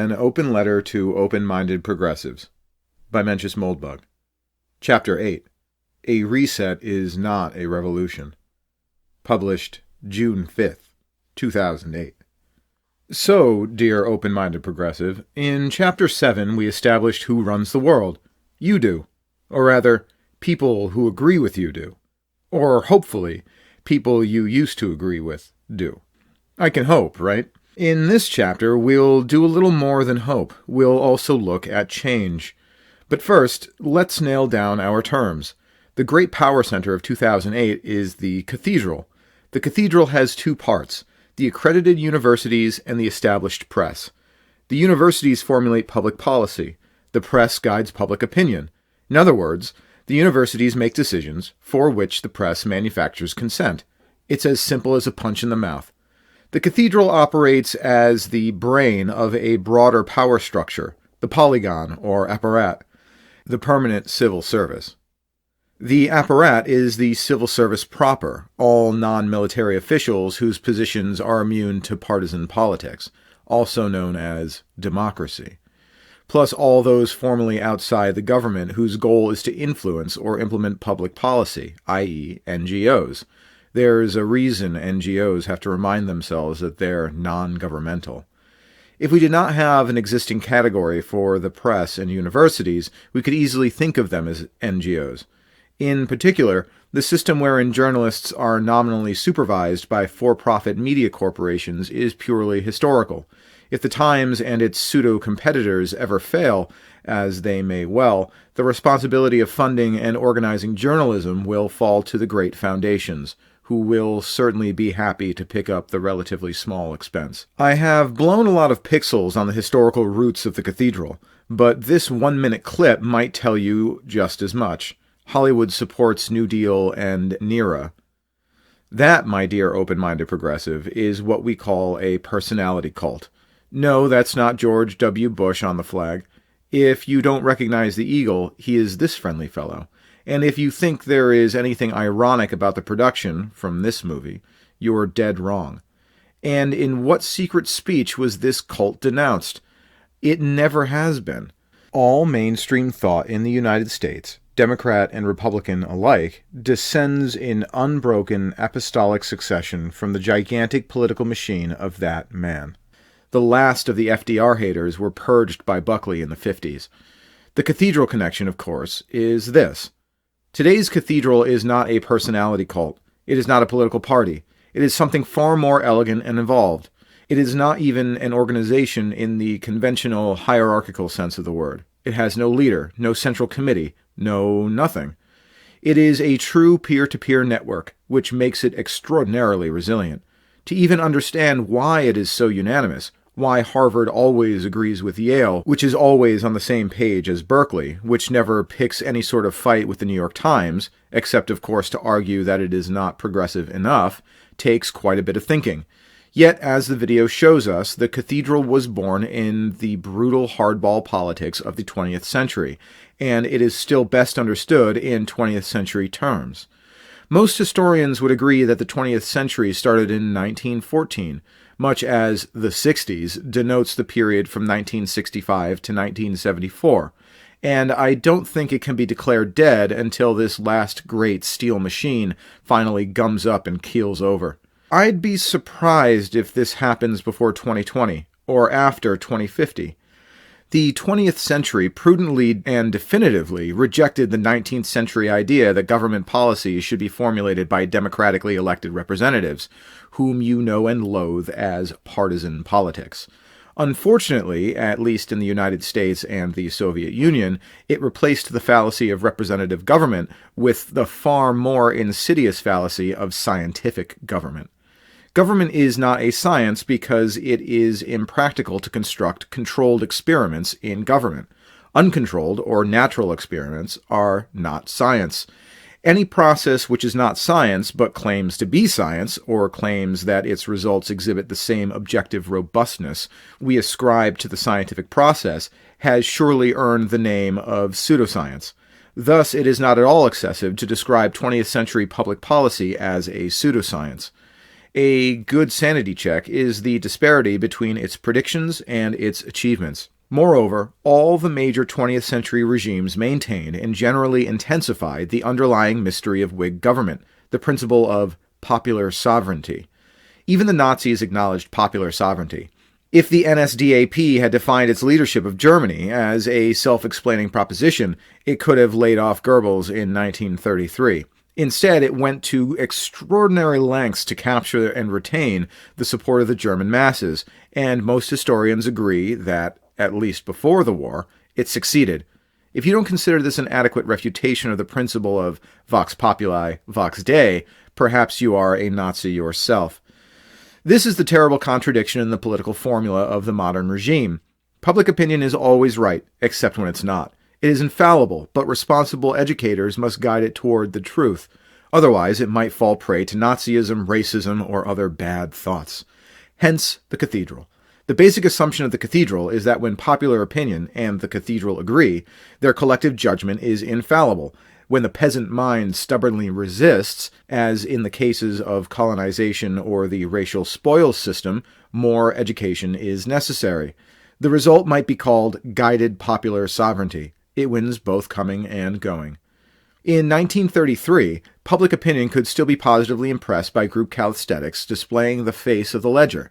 An Open Letter to Open-Minded Progressives by Mencius Moldbug. Chapter 8. A Reset is Not a Revolution. Published June 5th, 2008. So, dear open-minded progressive, in Chapter 7 we established who runs the world. You do. Or rather, people who agree with you do. Or, hopefully, people you used to agree with do. I can hope, right? In this chapter, we'll do a little more than hope. We'll also look at change. But first, let's nail down our terms. The great power center of 2008 is the cathedral. The cathedral has two parts, the accredited universities and the established press. The universities formulate public policy. The press guides public opinion. In other words, the universities make decisions for which the press manufactures consent. It's as simple as a punch in the mouth. The cathedral operates as the brain of a broader power structure, the polygon, or apparat, the permanent civil service. The apparat is the civil service proper, all non-military officials whose positions are immune to partisan politics, also known as democracy, plus all those formally outside the government whose goal is to influence or implement public policy, i.e. NGOs. There's a reason NGOs have to remind themselves that they're non-governmental. If we did not have an existing category for the press and universities, we could easily think of them as NGOs. In particular, the system wherein journalists are nominally supervised by for-profit media corporations is purely historical. If the Times and its pseudo-competitors ever fail, as they may well, the responsibility of funding and organizing journalism will fall to the great foundations, who will certainly be happy to pick up the relatively small expense. I have blown a lot of pixels on the historical roots of the cathedral, but this 1-minute clip might tell you just as much. Hollywood supports New Deal and NERA. That, my dear open-minded progressive, is what we call a personality cult. No, that's not George W. Bush on the flag. If you don't recognize the eagle, he is this friendly fellow. And if you think there is anything ironic about the production from this movie, you're dead wrong. And in what secret speech was this cult denounced? It never has been. All mainstream thought in the United States, Democrat and Republican alike, descends in unbroken apostolic succession from the gigantic political machine of that man. The last of the FDR haters were purged by Buckley in the 50s. The cathedral connection, of course, is this. Today's cathedral is not a personality cult. It is not a political party. It is something far more elegant and involved. It is not even an organization in the conventional hierarchical sense of the word. It has no leader, no central committee, no nothing. It is a true peer-to-peer network, which makes it extraordinarily resilient. To even understand why it is so unanimous, why Harvard always agrees with Yale, which is always on the same page as Berkeley, which never picks any sort of fight with the New York Times, except of course to argue that it is not progressive enough, takes quite a bit of thinking. Yet, as the video shows us, the cathedral was born in the brutal hardball politics of the 20th century, and it is still best understood in 20th century terms. Most historians would agree that the 20th century started in 1914, much as the 60s denotes the period from 1965 to 1974, and I don't think it can be declared dead until this last great steel machine finally gums up and keels over. I'd be surprised if this happens before 2020, or after 2050. The 20th century prudently and definitively rejected the 19th century idea that government policy should be formulated by democratically elected representatives, whom you know and loathe as partisan politics. Unfortunately, at least in the United States and the Soviet Union, it replaced the fallacy of representative government with the far more insidious fallacy of scientific government. Government is not a science because it is impractical to construct controlled experiments in government. Uncontrolled or natural experiments are not science. Any process which is not science but claims to be science, or claims that its results exhibit the same objective robustness we ascribe to the scientific process, has surely earned the name of pseudoscience. Thus, it is not at all excessive to describe 20th century public policy as a pseudoscience. A good sanity check is the disparity between its predictions and its achievements. Moreover, all the major 20th century regimes maintained and generally intensified the underlying mystery of Whig government, the principle of popular sovereignty. Even the Nazis acknowledged popular sovereignty. If the NSDAP had defined its leadership of Germany as a self-explaining proposition, it could have laid off Goebbels in 1933. Instead, it went to extraordinary lengths to capture and retain the support of the German masses, and most historians agree that, at least before the war, it succeeded. If you don't consider this an adequate refutation of the principle of vox populi, vox Dei, perhaps you are a Nazi yourself. This is the terrible contradiction in the political formula of the modern regime. Public opinion is always right, except when it's not. It is infallible, but responsible educators must guide it toward the truth. Otherwise, it might fall prey to Nazism, racism, or other bad thoughts. Hence, the cathedral. The basic assumption of the cathedral is that when popular opinion and the cathedral agree, their collective judgment is infallible. When the peasant mind stubbornly resists, as in the cases of colonization or the racial spoils system, more education is necessary. The result might be called guided popular sovereignty. It wins both coming and going. In 1933, public opinion could still be positively impressed by group calisthenics displaying the face of the ledger,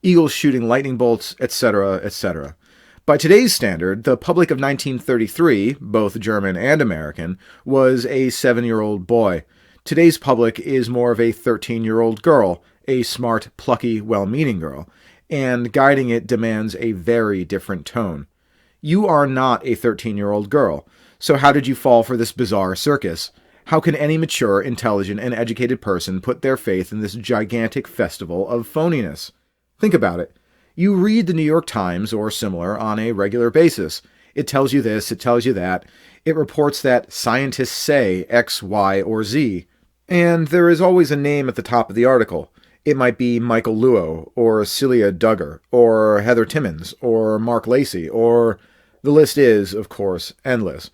eagles shooting lightning bolts, etc., etc. By today's standard, the public of 1933, both German and American, was a 7-year-old boy. Today's public is more of a 13-year-old girl, a smart, plucky, well-meaning girl, and guiding it demands a very different tone. You are not a 13-year-old girl, so how did you fall for this bizarre circus? How can any mature, intelligent, and educated person put their faith in this gigantic festival of phoniness? Think about it. You read the New York Times or similar on a regular basis. It tells you this, it tells you that. It reports that scientists say X, Y, or Z. And there is always a name at the top of the article. It might be Michael Luo, or Celia Duggar, or Heather Timmons, or Mark Lacey, or... The list is, of course, endless.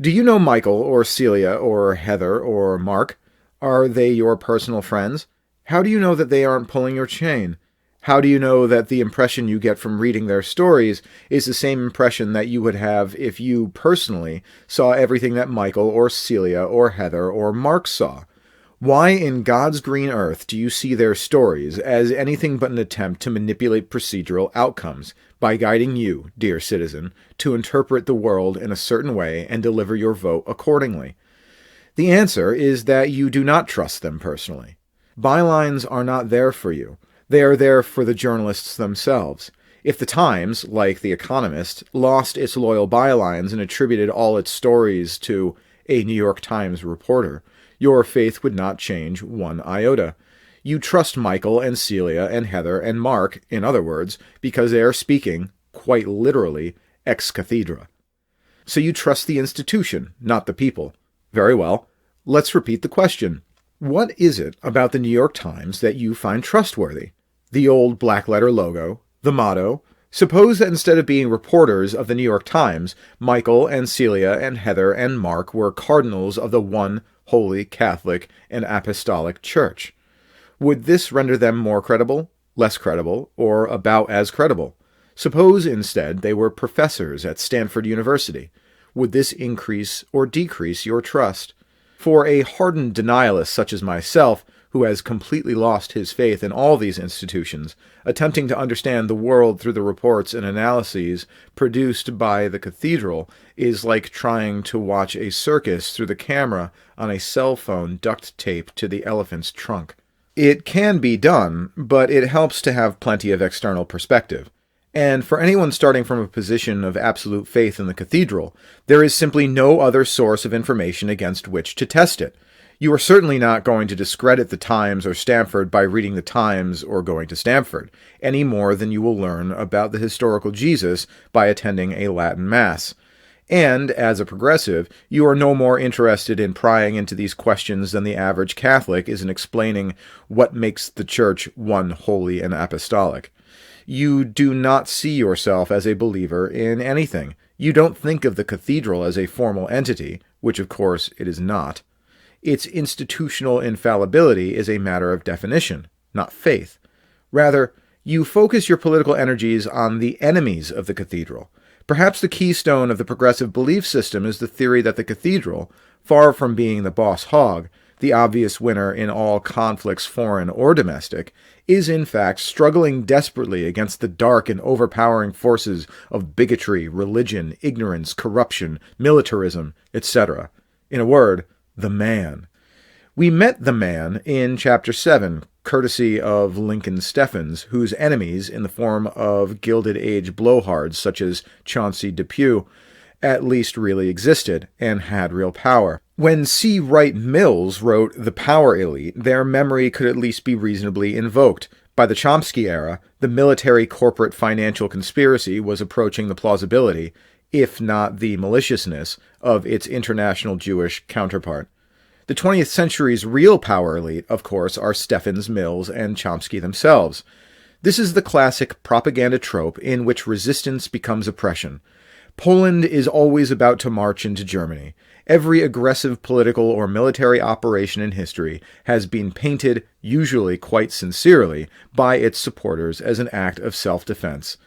Do you know Michael, or Celia, or Heather, or Mark? Are they your personal friends? How do you know that they aren't pulling your chain? How do you know that the impression you get from reading their stories is the same impression that you would have if you, personally, saw everything that Michael or Celia or Heather or Mark saw? Why in God's green earth do you see their stories as anything but an attempt to manipulate procedural outcomes by guiding you, dear citizen, to interpret the world in a certain way and deliver your vote accordingly? The answer is that you do not trust them personally. Bylines are not there for you. They are there for the journalists themselves. If the Times, like The Economist, lost its loyal bylines and attributed all its stories to a New York Times reporter, your faith would not change one iota. You trust Michael and Celia and Heather and Mark, in other words, because they are speaking, quite literally, ex cathedra. So you trust the institution, not the people. Very well. Let's repeat the question. What is it about the New York Times that you find trustworthy? The old black-letter logo, the motto. Suppose that instead of being reporters of the New York Times, Michael and Celia and Heather and Mark were cardinals of the one holy Catholic and Apostolic Church. Would this render them more credible, less credible, or about as credible? Suppose instead they were professors at Stanford University. Would this increase or decrease your trust? For a hardened denialist such as myself, who has completely lost his faith in all these institutions, attempting to understand the world through the reports and analyses produced by the cathedral is like trying to watch a circus through the camera on a cell phone duct taped to the elephant's trunk. It can be done, but it helps to have plenty of external perspective. And for anyone starting from a position of absolute faith in the cathedral, there is simply no other source of information against which to test it. You are certainly not going to discredit the Times or Stanford by reading the Times or going to Stanford, any more than you will learn about the historical Jesus by attending a Latin Mass. And, as a progressive, you are no more interested in prying into these questions than the average Catholic is in explaining what makes the Church one holy and apostolic. You do not see yourself as a believer in anything. You don't think of the cathedral as a formal entity, which of course it is not. Its institutional infallibility is a matter of definition, not faith. Rather, you focus your political energies on the enemies of the cathedral. Perhaps the keystone of the progressive belief system is the theory that the cathedral, far from being the boss hog, the obvious winner in all conflicts, foreign or domestic, is in fact struggling desperately against the dark and overpowering forces of bigotry, religion, ignorance, corruption, militarism, etc. In a word, the man. We met the man in Chapter 7, courtesy of Lincoln Steffens, whose enemies, in the form of Gilded Age blowhards such as Chauncey Depew, at least really existed and had real power. When C. Wright Mills wrote The Power Elite, their memory could at least be reasonably invoked. By the Chomsky era, the military corporate financial conspiracy was approaching the plausibility, if not the maliciousness, of its international Jewish counterpart. The 20th century's real power elite, of course, are Steffens, Mills, and Chomsky themselves. This is the classic propaganda trope in which resistance becomes oppression. Poland is always about to march into Germany. Every aggressive political or military operation in history has been painted, usually quite sincerely, by its supporters as an act of self-defense.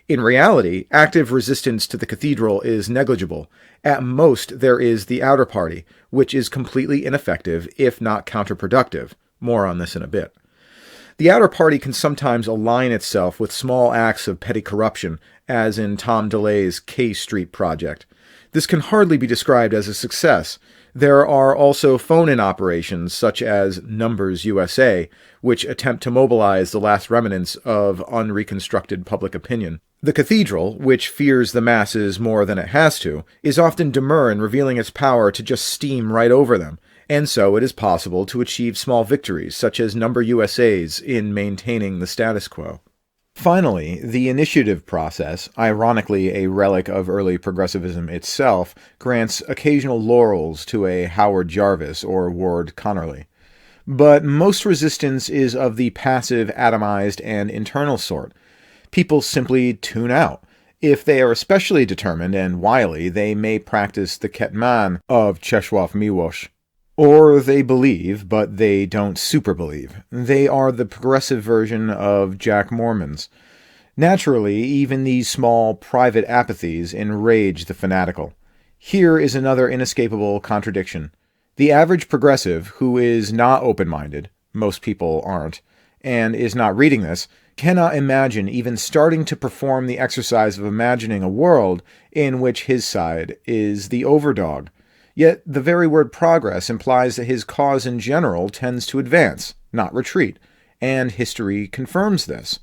In reality, active resistance to the cathedral is negligible. At most, there is the outer party, which is completely ineffective, if not counterproductive. More on this in a bit. The outer party can sometimes align itself with small acts of petty corruption, as in Tom DeLay's K Street project. This can hardly be described as a success. There are also phone-in operations such as Numbers USA, which attempt to mobilize the last remnants of unreconstructed public opinion. The cathedral, which fears the masses more than it has to, is often demure in revealing its power to just steam right over them, and so it is possible to achieve small victories, such as Number USA's in maintaining the status quo. Finally, the initiative process, ironically a relic of early progressivism itself, grants occasional laurels to a Howard Jarvis or Ward Connerly. But most resistance is of the passive, atomized, and internal sort. People simply tune out. If they are especially determined and wily, they may practice the Ketman of Czesław Miłosz. Or they believe, but they don't super-believe. They are the progressive version of Jack Mormons. Naturally, even these small, private apathies enrage the fanatical. Here is another inescapable contradiction. The average progressive, who is not open-minded, most people aren't, and is not reading this, cannot imagine even starting to perform the exercise of imagining a world in which his side is the overdog. Yet the very word progress implies that his cause in general tends to advance, not retreat, and history confirms this.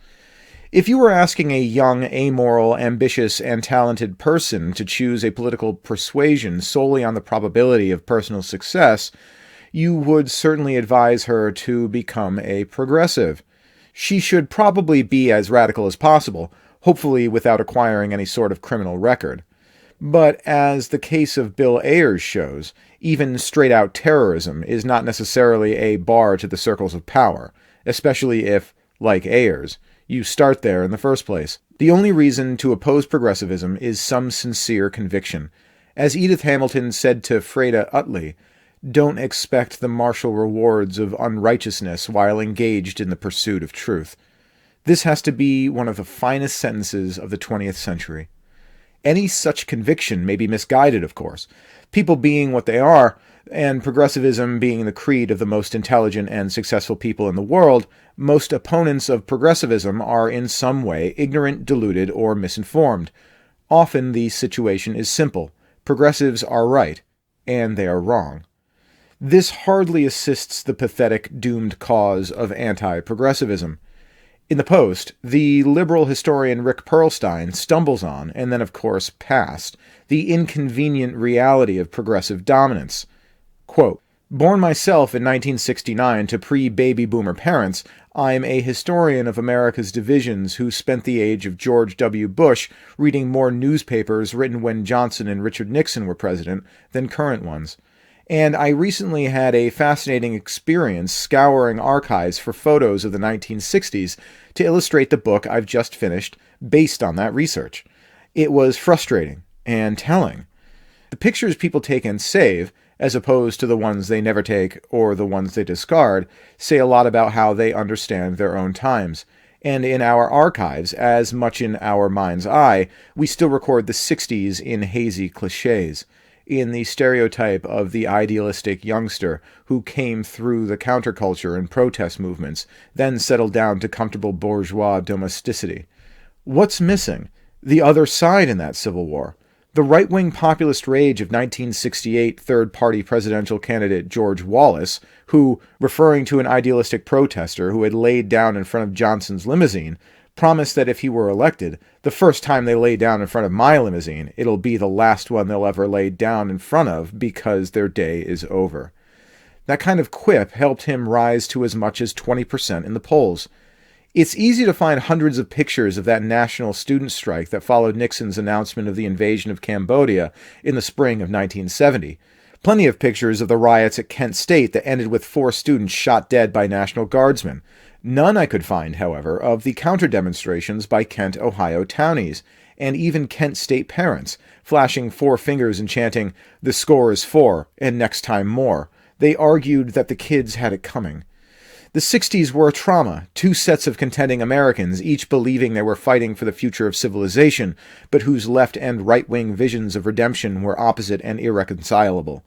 If you were asking a young, amoral, ambitious, and talented person to choose a political persuasion solely on the probability of personal success, you would certainly advise her to become a progressive. She should probably be as radical as possible, hopefully without acquiring any sort of criminal record. But as the case of Bill Ayers shows, even straight-out terrorism is not necessarily a bar to the circles of power, especially if, like Ayers, you start there in the first place. The only reason to oppose progressivism is some sincere conviction. As Edith Hamilton said to Freda Utley, "Don't expect the martial rewards of unrighteousness while engaged in the pursuit of truth." This has to be one of the finest sentences of the 20th century. Any such conviction may be misguided, of course. People being what they are, and progressivism being the creed of the most intelligent and successful people in the world, most opponents of progressivism are in some way ignorant, deluded, or misinformed. Often the situation is simple. Progressives are right, and they are wrong. This hardly assists the pathetic, doomed cause of anti-progressivism. In the Post, the liberal historian Rick Perlstein stumbles on, and then of course past, the inconvenient reality of progressive dominance. Quote, "Born myself in 1969 to pre-baby boomer parents, I'm a historian of America's divisions who spent the age of George W. Bush reading more newspapers written when Johnson and Richard Nixon were president than current ones. And I recently had a fascinating experience scouring archives for photos of the 1960s to illustrate the book I've just finished based on that research. It was frustrating and telling. The pictures people take and save, as opposed to the ones they never take or the ones they discard, say a lot about how they understand their own times. And in our archives, as much in our mind's eye, we still record the 60s in hazy cliches, in the stereotype of the idealistic youngster who came through the counterculture and protest movements, then settled down to comfortable bourgeois domesticity. What's missing? The other side in that Civil War. The right-wing populist rage of 1968 third-party presidential candidate George Wallace, who, referring to an idealistic protester who had laid down in front of Johnson's limousine, promised that if he were elected, the first time they lay down in front of my limousine, it'll be the last one they'll ever lay down in front of because their day is over. That kind of quip helped him rise to as much as 20% in the polls. It's easy to find hundreds of pictures of that national student strike that followed Nixon's announcement of the invasion of Cambodia in the spring of 1970. Plenty of pictures of the riots at Kent State that ended with 4 students shot dead by National Guardsmen. None I could find, however, of the counter-demonstrations by Kent, Ohio townies, and even Kent State parents, flashing 4 fingers and chanting, "The score is 4, and next time more." They argued that the kids had it coming. The 60s were a trauma, 2 sets of contending Americans, each believing they were fighting for the future of civilization, but whose left and right-wing visions of redemption were opposite and irreconcilable.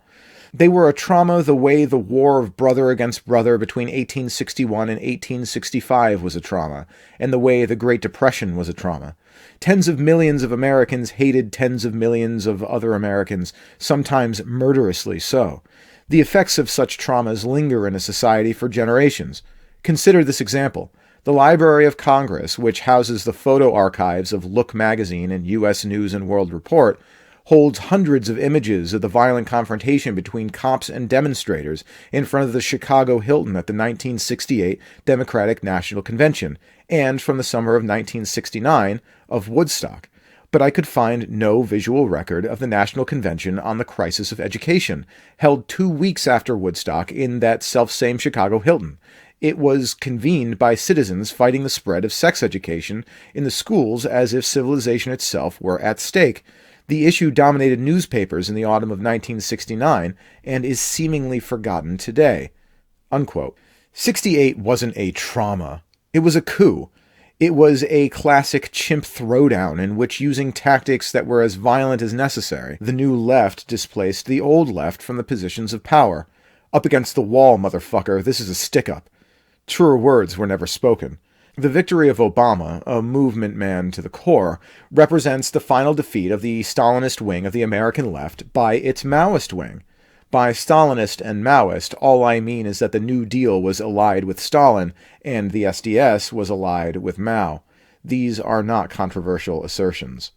They were a trauma the way the war of brother against brother between 1861 and 1865 was a trauma, and the way the Great Depression was a trauma. Tens of millions of Americans hated tens of millions of other Americans, sometimes murderously so. The effects of such traumas linger in a society for generations. Consider this example. The Library of Congress, which houses the photo archives of Look magazine and U.S. News and World Report, holds hundreds of images of the violent confrontation between cops and demonstrators in front of the Chicago Hilton at the 1968 Democratic National Convention, and from the summer of 1969 of Woodstock. But I could find no visual record of the National Convention on the Crisis of Education, held 2 weeks after Woodstock in that selfsame Chicago Hilton. It was convened by citizens fighting the spread of sex education in the schools as if civilization itself were at stake. The issue dominated newspapers in the autumn of 1969 and is seemingly forgotten today." Unquote. 68 wasn't a trauma. It was a coup. It was a classic chimp throwdown in which, using tactics that were as violent as necessary, the new left displaced the old left from the positions of power. Up against the wall, motherfucker, this is a stick-up. Truer words were never spoken. The victory of Obama, a movement man to the core, represents the final defeat of the Stalinist wing of the American left by its Maoist wing. By Stalinist and Maoist, all I mean is that the New Deal was allied with Stalin, and the SDS was allied with Mao. These are not controversial assertions.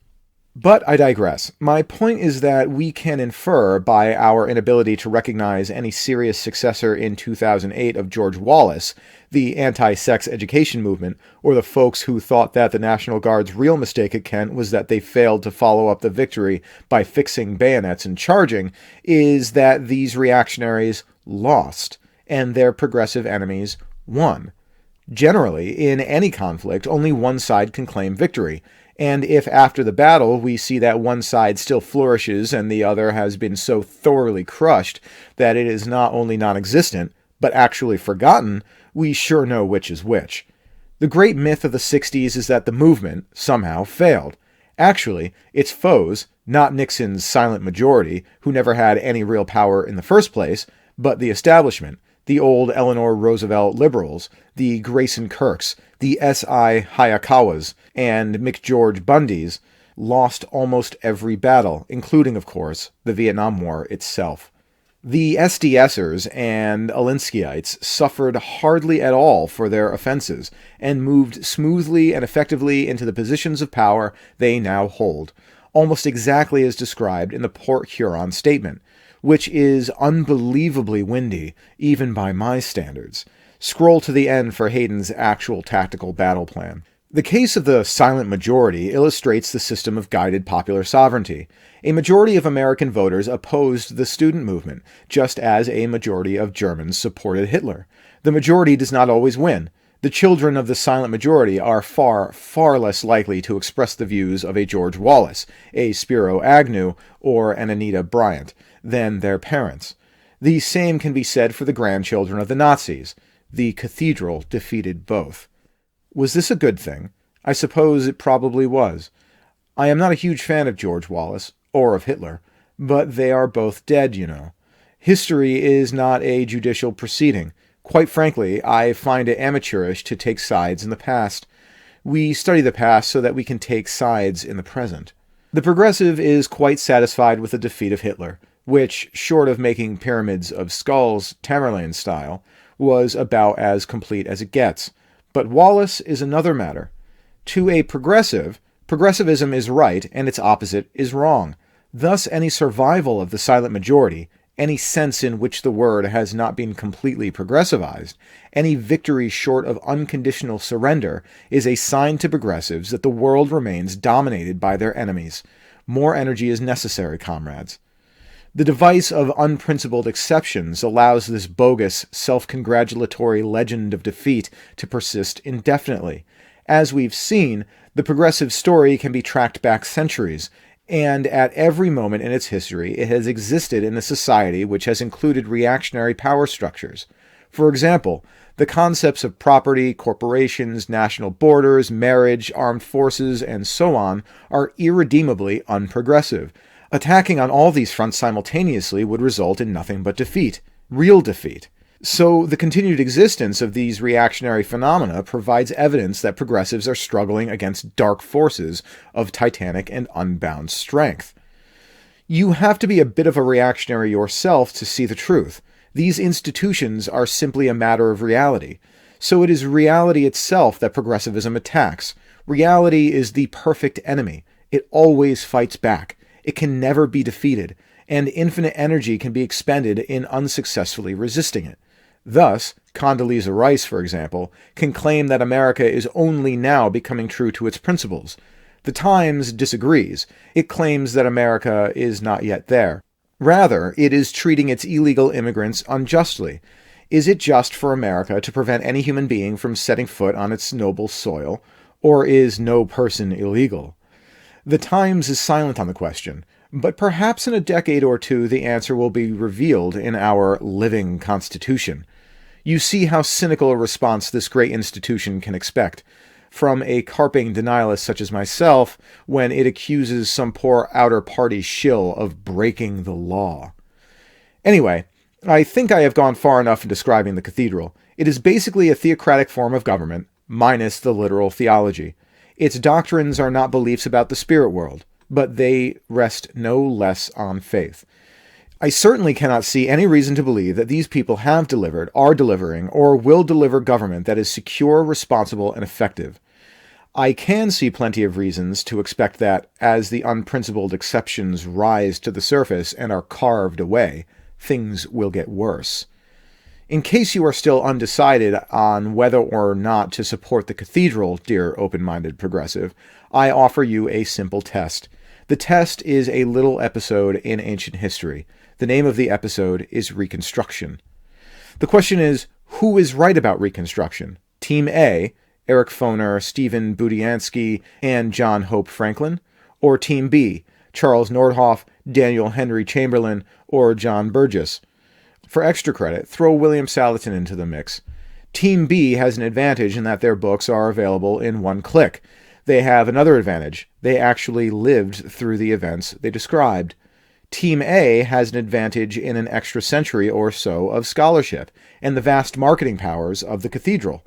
But I digress. My point is that we can infer, by our inability to recognize any serious successor in 2008 of George Wallace, the anti-sex education movement, or the folks who thought that the National Guard's real mistake at Kent was that they failed to follow up the victory by fixing bayonets and charging, is that these reactionaries lost, and their progressive enemies won. Generally, in any conflict, only one side can claim victory. And if after the battle we see that one side still flourishes and the other has been so thoroughly crushed that it is not only non-existent, but actually forgotten, we sure know which is which. The great myth of the 60s is that the movement, somehow, failed. Actually, its foes, not Nixon's silent majority, who never had any real power in the first place, but the establishment, the old Eleanor Roosevelt liberals, the Grayson Kirks, the S.I. Hayakawas, and McGeorge Bundys, lost almost every battle, including, of course, the Vietnam War itself. The SDSers and Alinskyites suffered hardly at all for their offenses, and moved smoothly and effectively into the positions of power they now hold, almost exactly as described in the Port Huron Statement, which is unbelievably windy, even by my standards. Scroll to the end for Hayden's actual tactical battle plan. The case of the silent majority illustrates the system of guided popular sovereignty. A majority of American voters opposed the student movement, just as a majority of Germans supported Hitler. The majority does not always win. The children of the silent majority are far, far less likely to express the views of a George Wallace, a Spiro Agnew, or an Anita Bryant than their parents. The same can be said for the grandchildren of the Nazis. The cathedral defeated both. Was this a good thing? I suppose it probably was. I am not a huge fan of George Wallace, or of Hitler, but they are both dead, you know. History is not a judicial proceeding. Quite frankly, I find it amateurish to take sides in the past. We study the past so that we can take sides in the present. The progressive is quite satisfied with the defeat of Hitler, which, short of making pyramids of skulls Tamerlane style, was about as complete as it gets. But Wallace is another matter. To a progressive, progressivism is right and its opposite is wrong. Thus, any survival of the silent majority, any sense in which the word has not been completely progressivized, any victory short of unconditional surrender, is a sign to progressives that the world remains dominated by their enemies. More energy is necessary, comrades. The device of unprincipled exceptions allows this bogus, self-congratulatory legend of defeat to persist indefinitely. As we've seen, the progressive story can be tracked back centuries, and at every moment in its history it has existed in a society which has included reactionary power structures. For example, the concepts of property, corporations, national borders, marriage, armed forces, and so on are irredeemably unprogressive. Attacking on all these fronts simultaneously would result in nothing but defeat, real defeat. So the continued existence of these reactionary phenomena provides evidence that progressives are struggling against dark forces of titanic and unbound strength. You have to be a bit of a reactionary yourself to see the truth. These institutions are simply a matter of reality. So it is reality itself that progressivism attacks. Reality is the perfect enemy. It always fights back. It can never be defeated, and infinite energy can be expended in unsuccessfully resisting it. Thus, Condoleezza Rice, for example, can claim that America is only now becoming true to its principles. The Times disagrees. It claims that America is not yet there. Rather, it is treating its illegal immigrants unjustly. Is it just for America to prevent any human being from setting foot on its noble soil, or is no person illegal? The Times is silent on the question, but perhaps in a decade or two the answer will be revealed in our living Constitution. You see how cynical a response this great institution can expect from a carping denialist such as myself when it accuses some poor outer party shill of breaking the law. Anyway, I think I have gone far enough in describing the cathedral. It is basically a theocratic form of government, minus the literal theology. Its doctrines are not beliefs about the spirit world, but they rest no less on faith. I certainly cannot see any reason to believe that these people have delivered, are delivering, or will deliver government that is secure, responsible, and effective. I can see plenty of reasons to expect that, as the unprincipled exceptions rise to the surface and are carved away, things will get worse. In case you are still undecided on whether or not to support the cathedral, dear open-minded progressive, I offer you a simple test. The test is a little episode in ancient history. The name of the episode is Reconstruction. The question is, who is right about Reconstruction? Team A, Eric Foner, Stephen Budiansky, and John Hope Franklin? Or Team B, Charles Nordhoff, Daniel Henry Chamberlain, or John Burgess? For extra credit, throw William Salatin into the mix. Team B has an advantage in that their books are available in one click. They have another advantage. They actually lived through the events they described. Team A has an advantage in an extra century or so of scholarship and the vast marketing powers of the cathedral.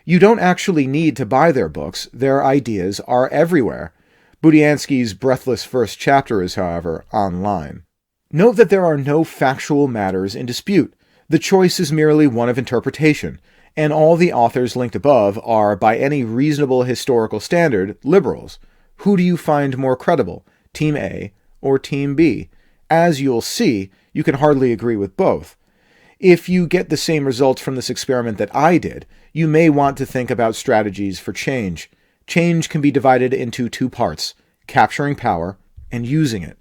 You don't actually need to buy their books. Their ideas are everywhere. Budiansky's breathless first chapter is, however, online. Note that there are no factual matters in dispute. The choice is merely one of interpretation, and all the authors linked above are, by any reasonable historical standard, liberals. Who do you find more credible, Team A or Team B? As you'll see, you can hardly agree with both. If you get the same results from this experiment that I did, you may want to think about strategies for change. Change can be divided into two parts: capturing power and using it.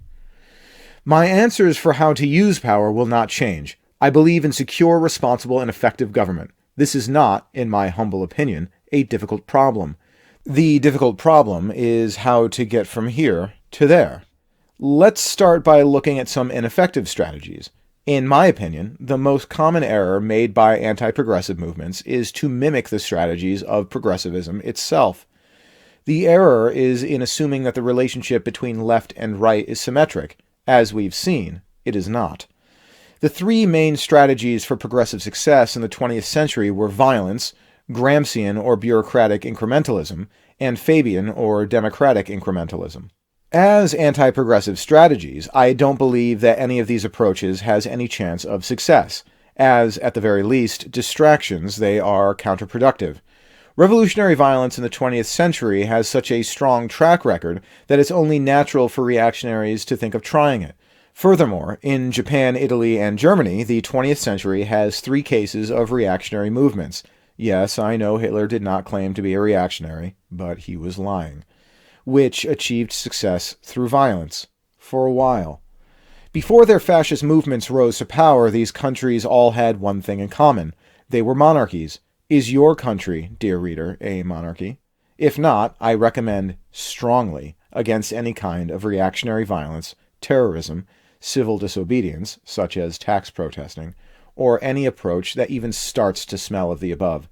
My answers for how to use power will not change. I believe in secure, responsible, and effective government. This is not, in my humble opinion, a difficult problem. The difficult problem is how to get from here to there. Let's start by looking at some ineffective strategies. In my opinion, the most common error made by anti-progressive movements is to mimic the strategies of progressivism itself. The error is in assuming that the relationship between left and right is symmetric. As we've seen, it is not. The three main strategies for progressive success in the 20th century were violence, Gramscian or bureaucratic incrementalism, and Fabian or democratic incrementalism. As anti-progressive strategies, I don't believe that any of these approaches has any chance of success. As, at the very least, distractions, they are counterproductive. Revolutionary violence in the 20th century has such a strong track record that it's only natural for reactionaries to think of trying it. Furthermore, in Japan, Italy, and Germany, the 20th century has 3 cases of reactionary movements. Yes, I know Hitler did not claim to be a reactionary, but he was lying. Which achieved success through violence, for a while. Before their fascist movements rose to power, these countries all had one thing in common. They were monarchies. Is your country, dear reader, a monarchy? If not, I recommend strongly against any kind of reactionary violence, terrorism, civil disobedience, such as tax protesting, or any approach that even starts to smell of the above.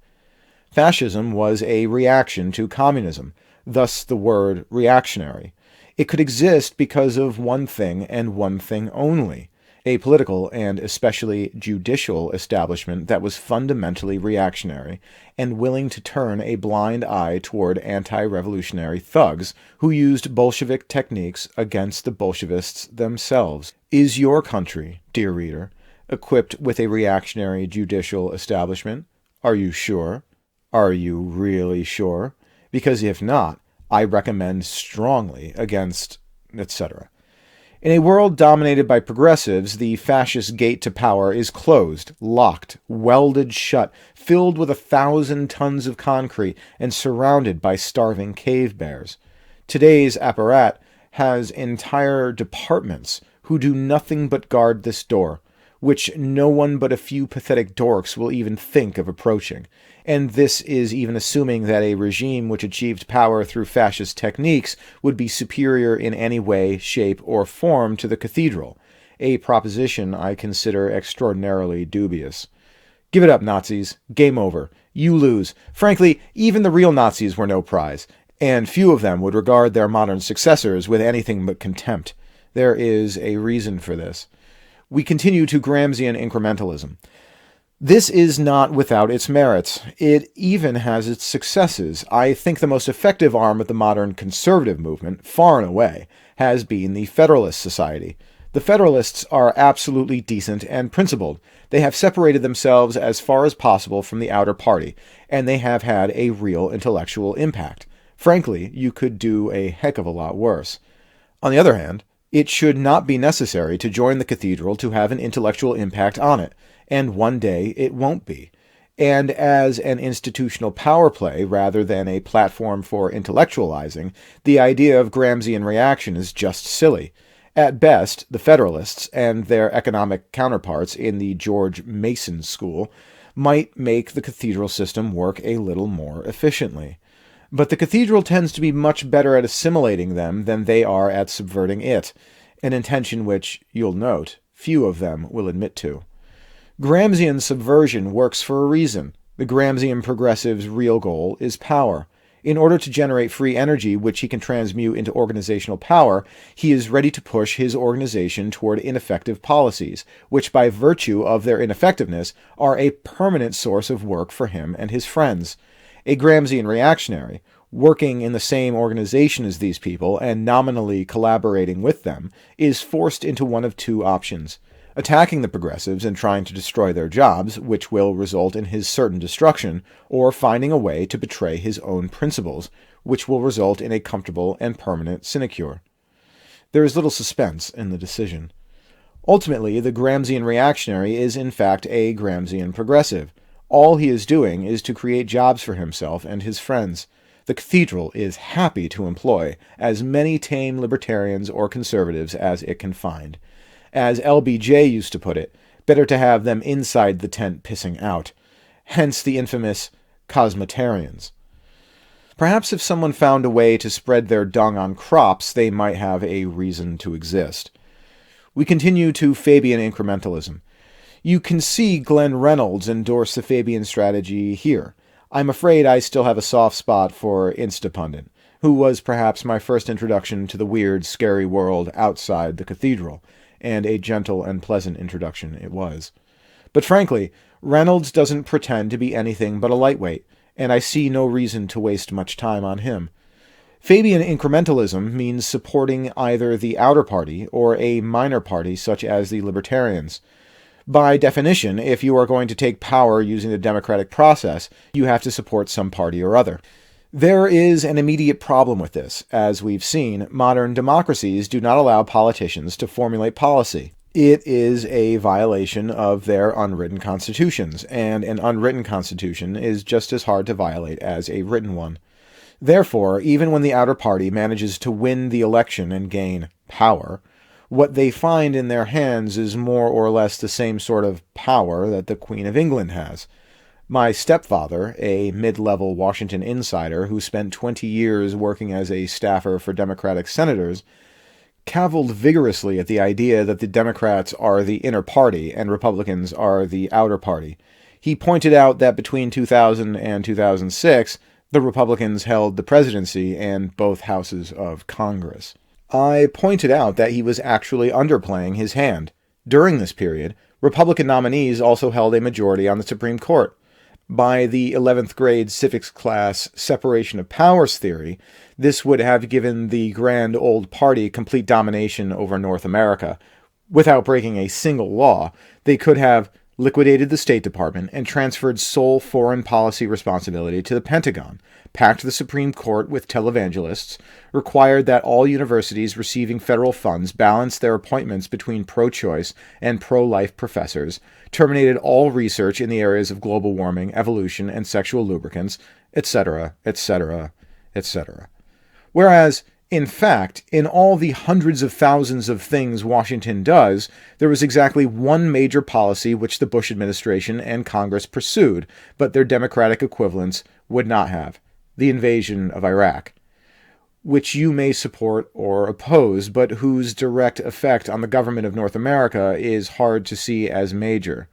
Fascism was a reaction to communism, thus the word reactionary. It could exist because of one thing and one thing only, a political and especially judicial establishment that was fundamentally reactionary and willing to turn a blind eye toward anti-revolutionary thugs who used Bolshevik techniques against the Bolshevists themselves. Is your country, dear reader, equipped with a reactionary judicial establishment? Are you sure? Are you really sure? Because if not, I recommend strongly against, etc. In a world dominated by progressives, the fascist gate to power is closed, locked, welded shut, filled with 1,000 tons of concrete, and surrounded by starving cave bears. Today's apparat has entire departments who do nothing but guard this door, which no one but a few pathetic dorks will even think of approaching. And this is even assuming that a regime which achieved power through fascist techniques would be superior in any way, shape, or form to the cathedral, a proposition I consider extraordinarily dubious. Give it up, Nazis. Game over. You lose. Frankly, even the real Nazis were no prize, and few of them would regard their modern successors with anything but contempt. There is a reason for this. We continue to Gramscian incrementalism. This is not without its merits. It even has its successes. I think the most effective arm of the modern conservative movement, far and away, has been the Federalist Society. The Federalists are absolutely decent and principled. They have separated themselves as far as possible from the outer party, and they have had a real intellectual impact. Frankly, you could do a heck of a lot worse. On the other hand, it should not be necessary to join the cathedral to have an intellectual impact on it, and one day it won't be. And as an institutional power play rather than a platform for intellectualizing, the idea of Gramscian reaction is just silly. At best, the Federalists and their economic counterparts in the George Mason School might make the cathedral system work a little more efficiently. But the cathedral tends to be much better at assimilating them than they are at subverting it, an intention which, you'll note, few of them will admit to. Gramscian subversion works for a reason. The Gramscian progressive's real goal is power. In order to generate free energy which he can transmute into organizational power, he is ready to push his organization toward ineffective policies, which by virtue of their ineffectiveness are a permanent source of work for him and his friends. A Gramscian reactionary, working in the same organization as these people and nominally collaborating with them, is forced into one of two options: attacking the progressives and trying to destroy their jobs, which will result in his certain destruction, or finding a way to betray his own principles, which will result in a comfortable and permanent sinecure. There is little suspense in the decision. Ultimately, the Gramscian reactionary is in fact a Gramscian progressive. All he is doing is to create jobs for himself and his friends. The cathedral is happy to employ as many tame libertarians or conservatives as it can find. As LBJ used to put it, better to have them inside the tent pissing out. Hence the infamous cosmetarians. Perhaps if someone found a way to spread their dung on crops, they might have a reason to exist. We continue to Fabian incrementalism. You can see Glenn Reynolds endorse the Fabian strategy here. I'm afraid I still have a soft spot for Instapundit, who was perhaps my first introduction to the weird, scary world outside the cathedral, and a gentle and pleasant introduction it was. But frankly, Reynolds doesn't pretend to be anything but a lightweight, and I see no reason to waste much time on him. Fabian incrementalism means supporting either the outer party or a minor party such as the Libertarians. By definition, if you are going to take power using the democratic process, you have to support some party or other. There is an immediate problem with this. As we've seen, modern democracies do not allow politicians to formulate policy. It is a violation of their unwritten constitutions, and an unwritten constitution is just as hard to violate as a written one. Therefore, even when the outer party manages to win the election and gain power, what they find in their hands is more or less the same sort of power that the Queen of England has. My stepfather, a mid-level Washington insider who spent 20 years working as a staffer for Democratic senators, cavilled vigorously at the idea that the Democrats are the inner party and Republicans are the outer party. He pointed out that between 2000 and 2006, the Republicans held the presidency and both houses of Congress. I pointed out that he was actually underplaying his hand. During this period, Republican nominees also held a majority on the Supreme Court. By the 11th grade civics class separation of powers theory, this would have given the grand old party complete domination over North America. Without breaking a single law, they could have liquidated the State Department and transferred sole foreign policy responsibility to the Pentagon, packed the Supreme Court with televangelists, required that all universities receiving federal funds balance their appointments between pro-choice and pro-life professors, terminated all research in the areas of global warming, evolution, and sexual lubricants, etc., etc., etc. Whereas, in fact, in all the hundreds of thousands of things Washington does, there was exactly one major policy which the Bush administration and Congress pursued, but their Democratic equivalents would not have: the invasion of Iraq, which you may support or oppose, but whose direct effect on the government of North America is hard to see as major.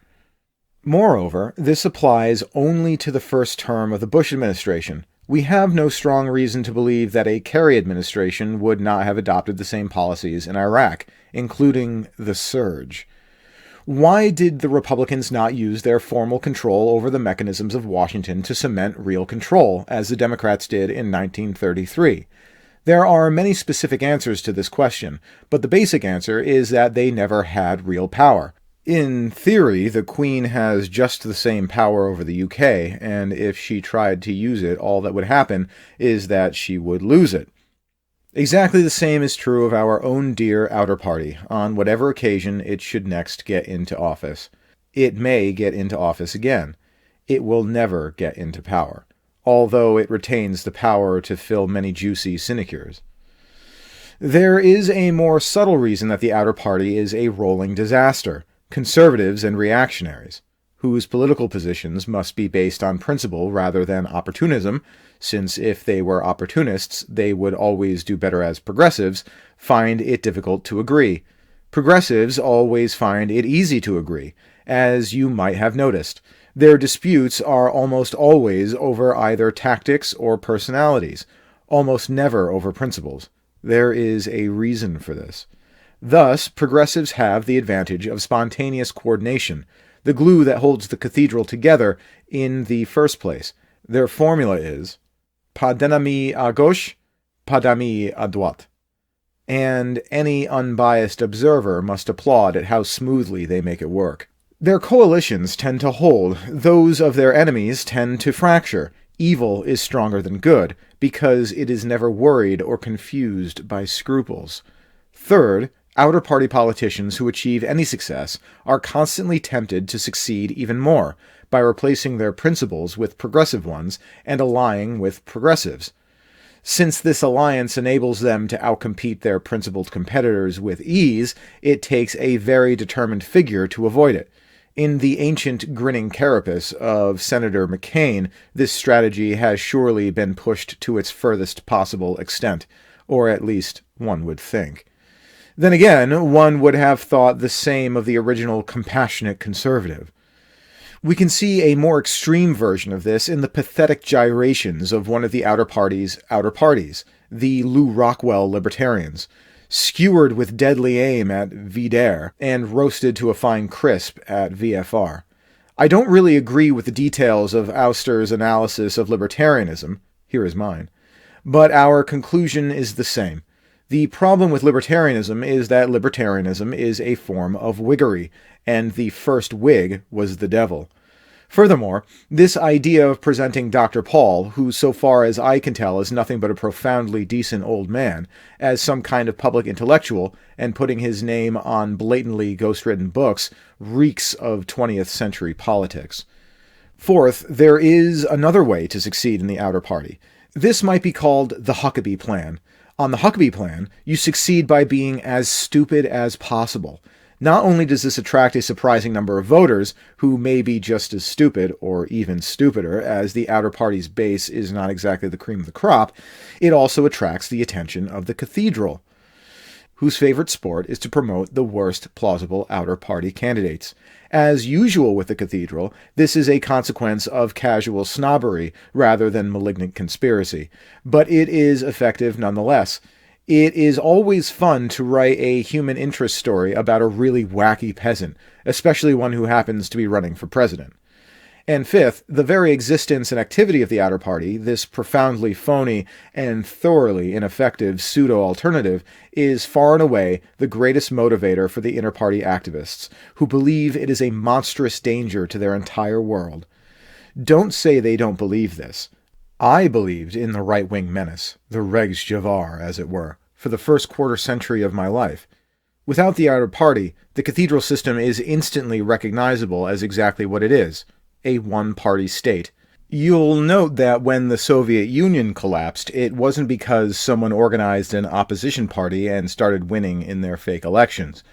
Moreover, this applies only to the first term of the Bush administration. We have no strong reason to believe that a Kerry administration would not have adopted the same policies in Iraq, including the surge. Why did the Republicans not use their formal control over the mechanisms of Washington to cement real control, as the Democrats did in 1933? There are many specific answers to this question, but the basic answer is that they never had real power. In theory, the Queen has just the same power over the UK, and if she tried to use it, all that would happen is that she would lose it. Exactly the same is true of our own dear outer party, on whatever occasion it should next get into office. It may get into office again. It will never get into power, although it retains the power to fill many juicy sinecures. There is a more subtle reason that the outer party is a rolling disaster: conservatives and reactionaries, whose political positions must be based on principle rather than opportunism, since if they were opportunists, they would always do better as progressives, find it difficult to agree. Progressives always find it easy to agree, as you might have noticed. Their disputes are almost always over either tactics or personalities, almost never over principles. There is a reason for this. Thus, progressives have the advantage of spontaneous coordination, the glue that holds the cathedral together in the first place. Their formula is pas d'ennemi à gauche, pas d'amis à droite. And any unbiased observer must applaud at how smoothly they make it work. Their coalitions tend to hold, those of their enemies tend to fracture. Evil is stronger than good, because it is never worried or confused by scruples. Third, outer party politicians who achieve any success are constantly tempted to succeed even more by replacing their principles with progressive ones and allying with progressives. Since this alliance enables them to outcompete their principled competitors with ease, it takes a very determined figure to avoid it. In the ancient grinning carapace of Senator McCain, this strategy has surely been pushed to its furthest possible extent, or at least one would think. Then again, one would have thought the same of the original compassionate conservative. We can see a more extreme version of this in the pathetic gyrations of one of the outer parties, the Lew Rockwell libertarians, skewered with deadly aim at VDARE and roasted to a fine crisp at VFR. I don't really agree with the details of Auster's analysis of libertarianism, here is mine, but our conclusion is the same. The problem with libertarianism is that libertarianism is a form of Whiggery, and the first Whig was the devil. Furthermore, this idea of presenting Dr. Paul, who so far as I can tell is nothing but a profoundly decent old man, as some kind of public intellectual, and putting his name on blatantly ghost-written books, reeks of 20th century politics. Fourth, there is another way to succeed in the outer party. This might be called the Huckabee Plan. On the Huckabee Plan, you succeed by being as stupid as possible. Not only does this attract a surprising number of voters, who may be just as stupid, or even stupider, as the outer party's base is not exactly the cream of the crop, it also attracts the attention of the cathedral, whose favorite sport is to promote the worst plausible outer party candidates. As usual with the cathedral, this is a consequence of casual snobbery rather than malignant conspiracy, but it is effective nonetheless. It is always fun to write a human interest story about a really wacky peasant, especially one who happens to be running for president. And fifth, the very existence and activity of the outer party, this profoundly phony and thoroughly ineffective pseudo-alternative, is far and away the greatest motivator for the inter-party activists, who believe it is a monstrous danger to their entire world. Don't say they don't believe this. I believed in the right-wing menace, the Regs Javar, as it were, for the first quarter-century of my life. Without the outer party, the cathedral system is instantly recognizable as exactly what it is, a one-party state. You'll note that when the Soviet Union collapsed, it wasn't because someone organized an opposition party and started winning in their fake elections.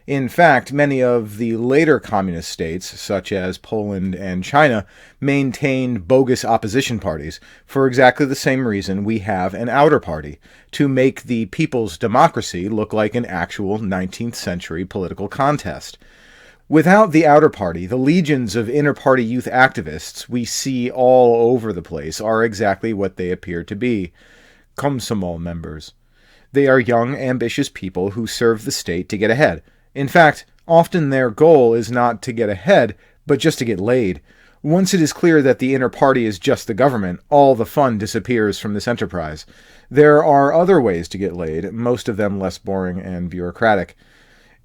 In fact, many of the later communist states, such as Poland and China, maintained bogus opposition parties for exactly the same reason we have an outer party, to make the people's democracy look like an actual 19th century political contest. Without the outer party, the legions of inter-party youth activists we see all over the place are exactly what they appear to be: Komsomol members. They are young, ambitious people who serve the state to get ahead. In fact, often their goal is not to get ahead, but just to get laid. Once it is clear that the inner party is just the government, all the fun disappears from this enterprise. There are other ways to get laid, most of them less boring and bureaucratic.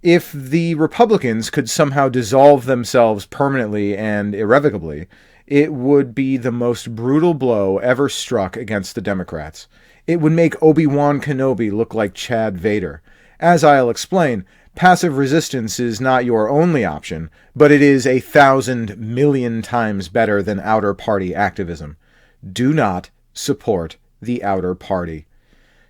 If the Republicans could somehow dissolve themselves permanently and irrevocably, it would be the most brutal blow ever struck against the Democrats. It would make Obi-Wan Kenobi look like Chad Vader. As I'll explain, passive resistance is not your only option, but it is 1,000 million times better than outer party activism. Do not support the outer party.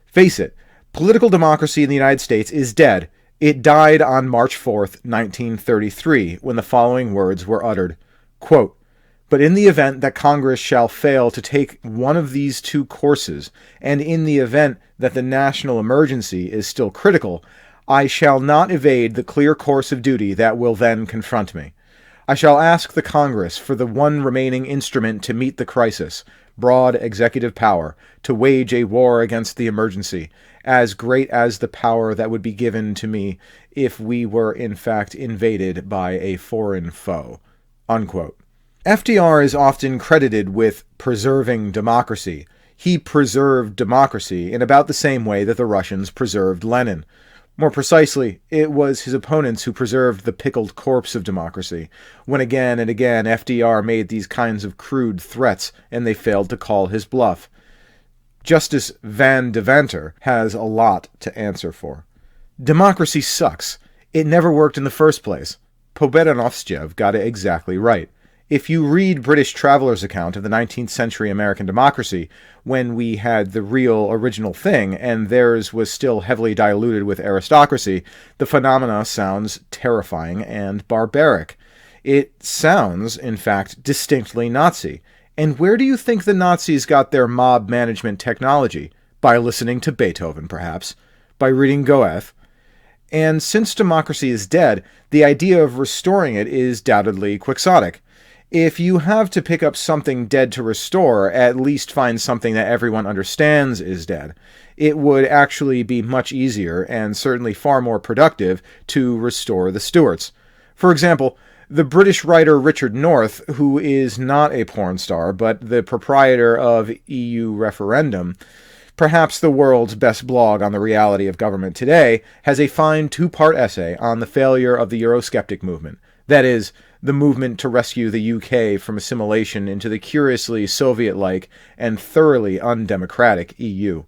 Face it, political democracy in the United States is dead. It died on March 4th, 1933, when the following words were uttered, quote, "But in the event that Congress shall fail to take one of these two courses, and in the event that the national emergency is still critical, I shall not evade the clear course of duty that will then confront me. I shall ask the Congress for the one remaining instrument to meet the crisis, broad executive power, to wage a war against the emergency, as great as the power that would be given to me if we were in fact invaded by a foreign foe." Unquote. FDR is often credited with preserving democracy. He preserved democracy in about the same way that the Russians preserved Lenin. More precisely, it was his opponents who preserved the pickled corpse of democracy, when again and again FDR made these kinds of crude threats and they failed to call his bluff. Justice Van Deventer has a lot to answer for. Democracy sucks. It never worked in the first place. Pobedonostsev got it exactly right. If you read British travelers' account of the 19th century American democracy, when we had the real original thing, and theirs was still heavily diluted with aristocracy, the phenomena sounds terrifying and barbaric. It sounds, in fact, distinctly Nazi. And where do you think the Nazis got their mob management technology? By listening to Beethoven, perhaps? By reading Goethe? And since democracy is dead, the idea of restoring it is doubtedly quixotic. If you have to pick up something dead to restore, at least find something that everyone understands is dead. It would actually be much easier, and certainly far more productive, to restore the Stuarts. For example, the British writer Richard North, who is not a porn star, but the proprietor of EU Referendum, perhaps the world's best blog on the reality of government today, has a fine two-part essay on the failure of the Eurosceptic movement. That is, the movement to rescue the UK from assimilation into the curiously Soviet-like and thoroughly undemocratic EU.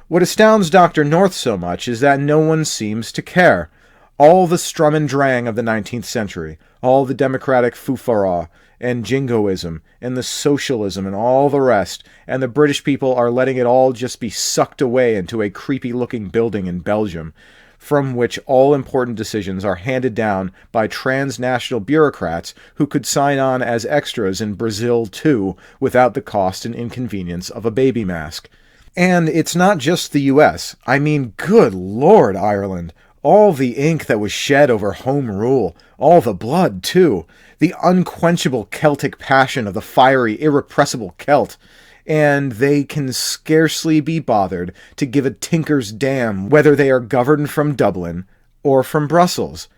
What astounds Dr. North so much is that no one seems to care. All the strum and drang of the 19th century, all the democratic foofara and jingoism and the socialism and all the rest, and the British people are letting it all just be sucked away into a creepy-looking building in Belgium, from which all important decisions are handed down by transnational bureaucrats who could sign on as extras in Brazil too without the cost and inconvenience of a baby mask. And it's not just the US. I mean, good Lord, Ireland. All the ink that was shed over home rule. All the blood, too. The unquenchable Celtic passion of the fiery, irrepressible Celt. And they can scarcely be bothered to give a tinker's damn whether they are governed from Dublin or from Brussels.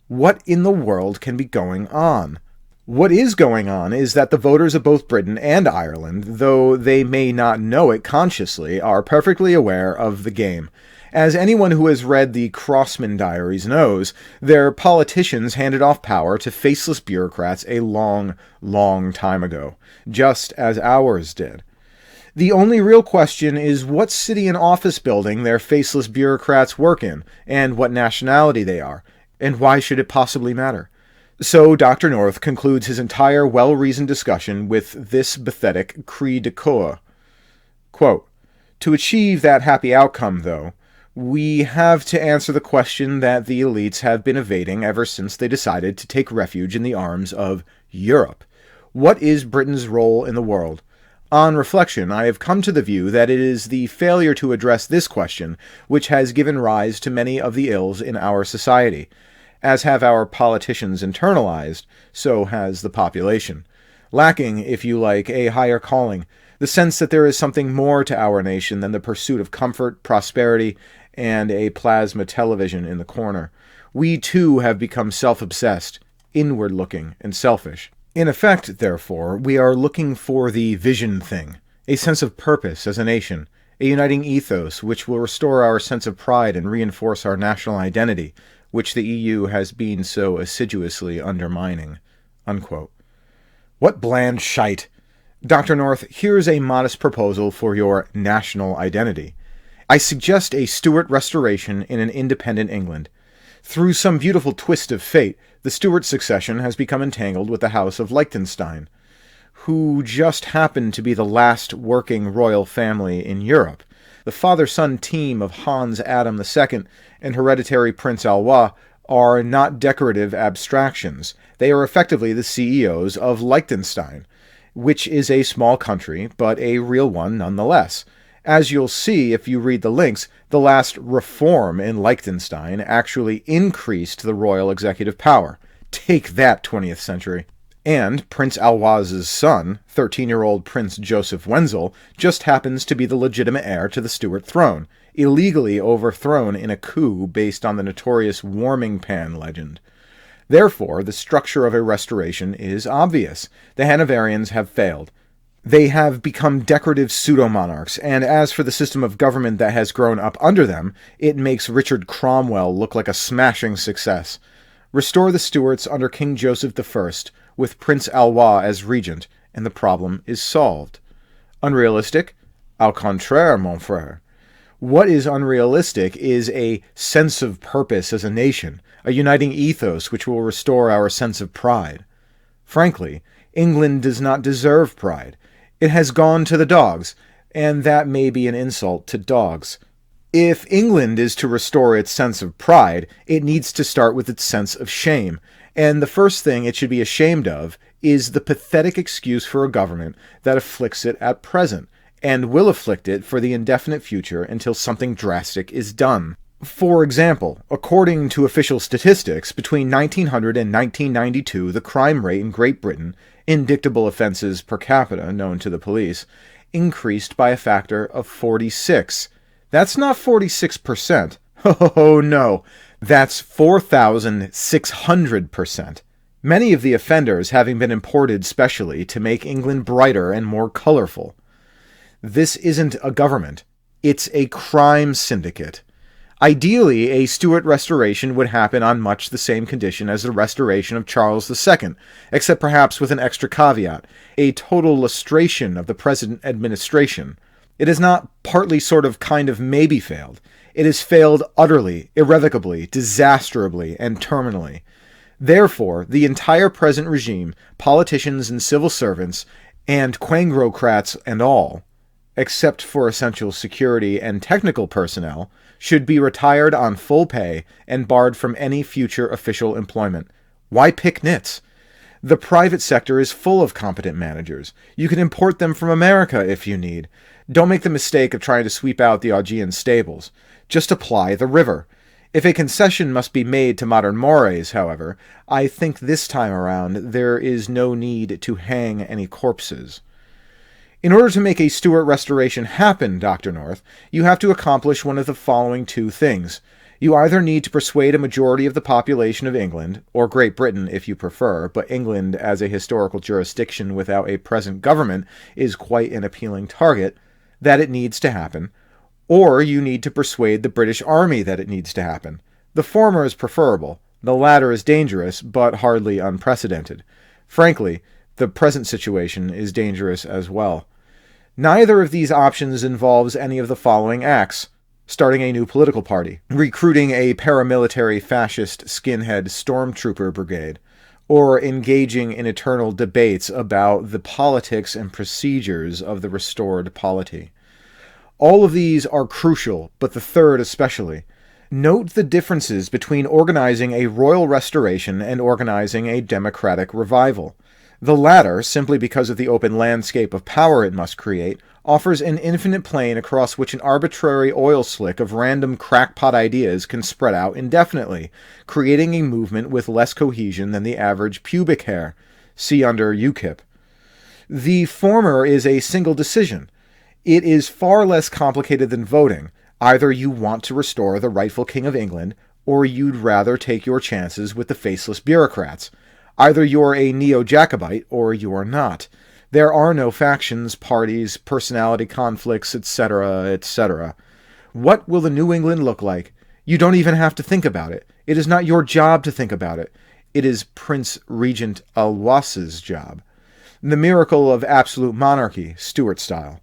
What in the world can be going on? What is going on is that the voters of both Britain and Ireland, though they may not know it consciously, are perfectly aware of the game. As anyone who has read the Crossman Diaries knows, their politicians handed off power to faceless bureaucrats a long, long time ago, just as ours did. The only real question is what city and office building their faceless bureaucrats work in, and what nationality they are, and why should it possibly matter? So Dr. North concludes his entire well-reasoned discussion with this pathetic cri de coeur. Quote, "To achieve that happy outcome, though, we have to answer the question that the elites have been evading ever since they decided to take refuge in the arms of Europe. What is Britain's role in the world? On reflection, I have come to the view that it is the failure to address this question which has given rise to many of the ills in our society. As have our politicians internalized, so has the population. Lacking, if you like, a higher calling, the sense that there is something more to our nation than the pursuit of comfort, prosperity, and a plasma television in the corner. We too have become self-obsessed, inward-looking, and selfish. In effect, therefore, we are looking for the vision thing, a sense of purpose as a nation, a uniting ethos which will restore our sense of pride and reinforce our national identity, which the EU has been so assiduously undermining." Unquote. What bland shite! Dr. North, here's a modest proposal for your national identity. I suggest a Stuart restoration in an independent England. Through some beautiful twist of fate, the Stuart succession has become entangled with the House of Liechtenstein, who just happened to be the last working royal family in Europe. The father-son team of Hans Adam II and hereditary Prince Alois are not decorative abstractions. They are effectively the CEOs of Liechtenstein, which is a small country, but a real one nonetheless. As you'll see if you read the links, the last reform in Liechtenstein actually increased the royal executive power. Take that, 20th century. And Prince Alois's son, 13-year-old Prince Joseph Wenzel, just happens to be the legitimate heir to the Stuart throne, illegally overthrown in a coup based on the notorious warming pan legend. Therefore, the structure of a restoration is obvious. The Hanoverians have failed. They have become decorative pseudo-monarchs, and as for the system of government that has grown up under them, it makes Richard Cromwell look like a smashing success. Restore the Stuarts under King Joseph I, with Prince Alois as regent, and the problem is solved. Unrealistic? Au contraire, mon frère. What is unrealistic is a sense of purpose as a nation, a uniting ethos which will restore our sense of pride. Frankly, England does not deserve pride. It has gone to the dogs, and that may be an insult to dogs. If England is to restore its sense of pride, it needs to start with its sense of shame, and the first thing it should be ashamed of is the pathetic excuse for a government that afflicts it at present, and will afflict it for the indefinite future until something drastic is done. For example, according to official statistics, between 1900 and 1992, the crime rate in Great Britain, indictable offenses per capita known to the police, increased by a factor of 46. That's not 46%. Oh no, that's 4,600%. Many of the offenders having been imported specially to make England brighter and more colorful. This isn't a government. It's a crime syndicate. Ideally, a Stuart restoration would happen on much the same condition as the restoration of Charles II, except perhaps with an extra caveat, a total lustration of the present administration. It has not partly sort of kind of maybe failed. It has failed utterly, irrevocably, disastrously, and terminally. Therefore, the entire present regime, politicians and civil servants, and quangrocrats and all, except for essential security and technical personnel, should be retired on full pay and barred from any future official employment. Why pick nits? The private sector is full of competent managers. You can import them from America if you need. Don't make the mistake of trying to sweep out the Augean stables. Just apply the river. If a concession must be made to modern mores, however, I think this time around there is no need to hang any corpses. In order to make a Stuart restoration happen, Dr. North, you have to accomplish one of the following two things. You either need to persuade a majority of the population of England, or Great Britain if you prefer, but England as a historical jurisdiction without a present government is quite an appealing target, that it needs to happen, or you need to persuade the British Army that it needs to happen. The former is preferable, the latter is dangerous, but hardly unprecedented. Frankly, the present situation is dangerous as well. Neither of these options involves any of the following acts: starting a new political party, recruiting a paramilitary fascist skinhead stormtrooper brigade, or engaging in eternal debates about the politics and procedures of the restored polity. All of these are crucial, but the third especially. Note the differences between organizing a royal restoration and organizing a democratic revival. The latter, simply because of the open landscape of power it must create, offers an infinite plane across which an arbitrary oil slick of random crackpot ideas can spread out indefinitely, creating a movement with less cohesion than the average pubic hair. See under UKIP. The former is a single decision. It is far less complicated than voting. Either you want to restore the rightful King of England, or you'd rather take your chances with the faceless bureaucrats. Either you're a neo-Jacobite, or you are not. There are no factions, parties, personality conflicts, etc., etc. What will the New England look like? You don't even have to think about it. It is not your job to think about it. It is Prince Regent Alois's job. The miracle of absolute monarchy, Stuart style.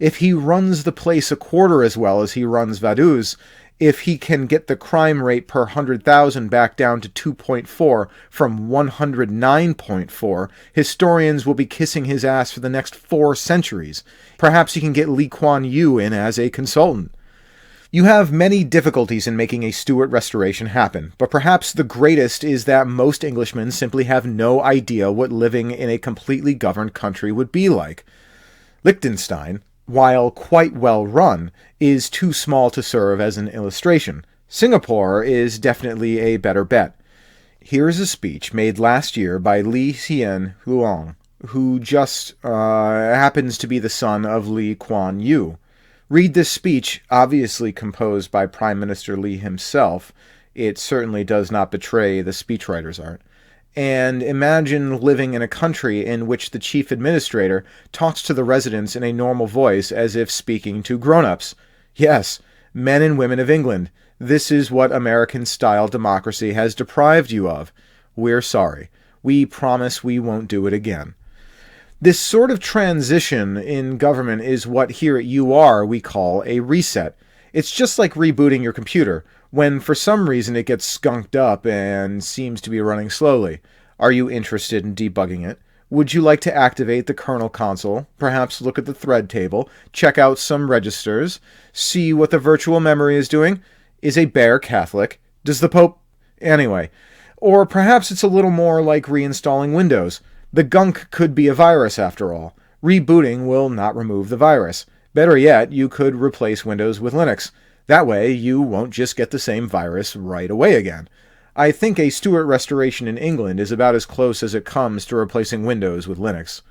If he runs the place a quarter as well as he runs Vaduz, if he can get the crime rate per 100,000 back down to 2.4 from 109.4, historians will be kissing his ass for the next 4 centuries. Perhaps he can get Lee Kuan Yew in as a consultant. You have many difficulties in making a Stuart restoration happen, but perhaps the greatest is that most Englishmen simply have no idea what living in a completely governed country would be like. Liechtenstein, while quite well run, is too small to serve as an illustration. Singapore is definitely a better bet. Here is a speech made last year by Lee Hsien Loong, who just happens to be the son of Lee Kuan Yew. Read this speech, obviously composed by Prime Minister Lee himself. It certainly does not betray the speechwriter's art. And imagine living in a country in which the chief administrator talks to the residents in a normal voice as if speaking to grown-ups. Yes, men and women of England, this is what American-style democracy has deprived you of. We're sorry. We promise we won't do it again. This sort of transition in government is what here at UR we call a reset. It's just like rebooting your computer, when for some reason it gets skunked up and seems to be running slowly. Are you interested in debugging it? Would you like to activate the kernel console, perhaps look at the thread table, check out some registers, see what the virtual memory is doing? Is a bear Catholic? Does the Pope... Anyway. Or perhaps it's a little more like reinstalling Windows. The gunk could be a virus after all. Rebooting will not remove the virus. Better yet, you could replace Windows with Linux. That way, you won't just get the same virus right away again. I think a Stuart restoration in England is about as close as it comes to replacing Windows with Linux.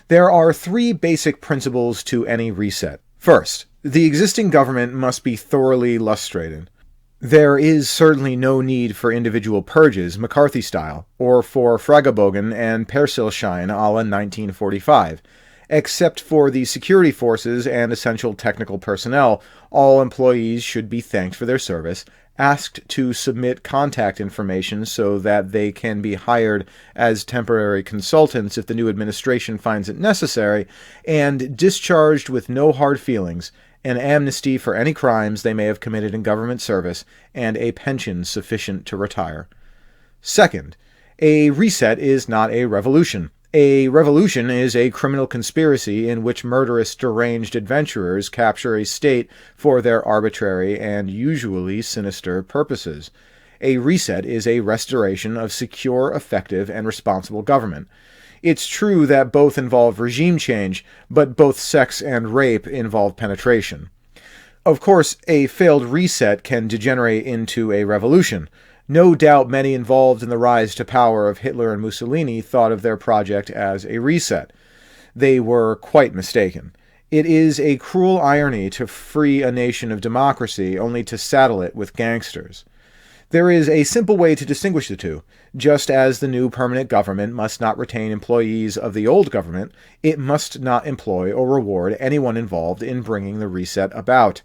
There are three basic principles to any reset. First, the existing government must be thoroughly lustrated. There is certainly no need for individual purges, McCarthy style, or for Fragebogen and Persilschein a la 1945. Except for the security forces and essential technical personnel, all employees should be thanked for their service, asked to submit contact information so that they can be hired as temporary consultants if the new administration finds it necessary, and discharged with no hard feelings, an amnesty for any crimes they may have committed in government service, and a pension sufficient to retire. Second, a reset is not a revolution. A revolution is a criminal conspiracy in which murderous, deranged adventurers capture a state for their arbitrary and usually sinister purposes. A reset is a restoration of secure, effective, and responsible government. It's true that both involve regime change, but both sex and rape involve penetration. Of course, a failed reset can degenerate into a revolution. No doubt many involved in the rise to power of Hitler and Mussolini thought of their project as a reset. They were quite mistaken. It is a cruel irony to free a nation of democracy only to saddle it with gangsters. There is a simple way to distinguish the two. Just as the new permanent government must not retain employees of the old government, it must not employ or reward anyone involved in bringing the reset about.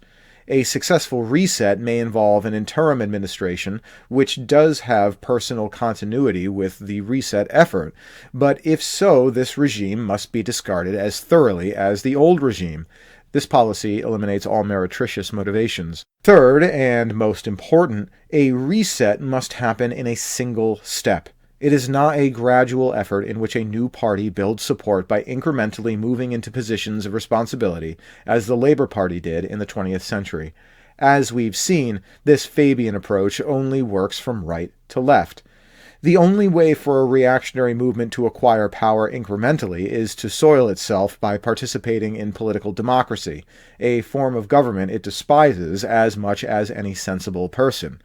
A successful reset may involve an interim administration, which does have personal continuity with the reset effort, but if so, this regime must be discarded as thoroughly as the old regime. This policy eliminates all meretricious motivations. Third, and most important, a reset must happen in a single step. It is not a gradual effort in which a new party builds support by incrementally moving into positions of responsibility, as the Labour Party did in the 20th century. As we've seen, this Fabian approach only works from right to left. The only way for a reactionary movement to acquire power incrementally is to soil itself by participating in political democracy, a form of government it despises as much as any sensible person.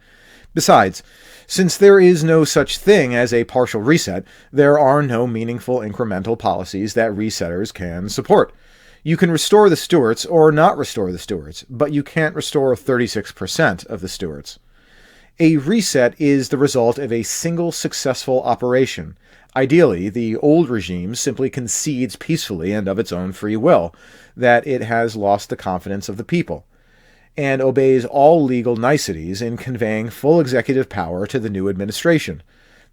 Besides, since there is no such thing as a partial reset, there are no meaningful incremental policies that resetters can support. You can restore the Stuarts or not restore the Stuarts, but you can't restore 36% of the Stuarts. A reset is the result of a single successful operation. Ideally, the old regime simply concedes peacefully and of its own free will that it has lost the confidence of the people, and obeys all legal niceties in conveying full executive power to the new administration.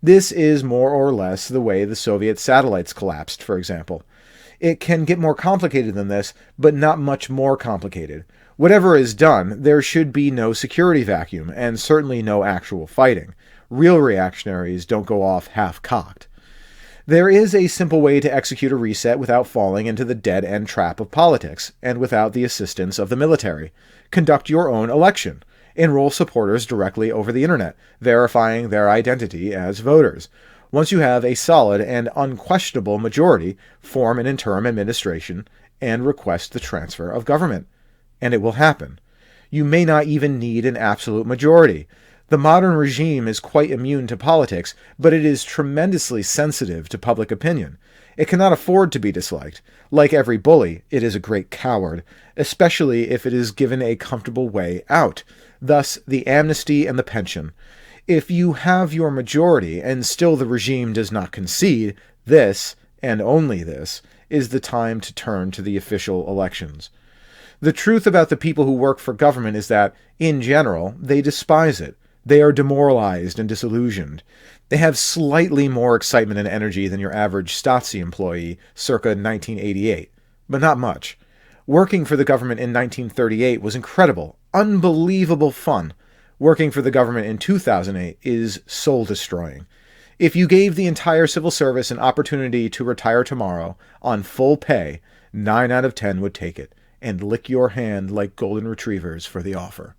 This is more or less the way the Soviet satellites collapsed, for example. It can get more complicated than this, but not much more complicated. Whatever is done, there should be no security vacuum, and certainly no actual fighting. Real reactionaries don't go off half-cocked. There is a simple way to execute a reset without falling into the dead-end trap of politics, and without the assistance of the military. Conduct your own election. Enroll supporters directly over the internet, verifying their identity as voters. Once you have a solid and unquestionable majority, form an interim administration and request the transfer of government. And it will happen. You may not even need an absolute majority. The modern regime is quite immune to politics, but it is tremendously sensitive to public opinion. It cannot afford to be disliked. Like every bully, it is a great coward, especially if it is given a comfortable way out. Thus, the amnesty and the pension. If you have your majority and still the regime does not concede, this, and only this, is the time to turn to the official elections. The truth about the people who work for government is that, in general, they despise it. They are demoralized and disillusioned. They have slightly more excitement and energy than your average Stasi employee circa 1988, but not much. Working for the government in 1938 was incredible, unbelievable fun. Working for the government in 2008 is soul-destroying. If you gave the entire civil service an opportunity to retire tomorrow on full pay, 9 out of 10 would take it and lick your hand like golden retrievers for the offer.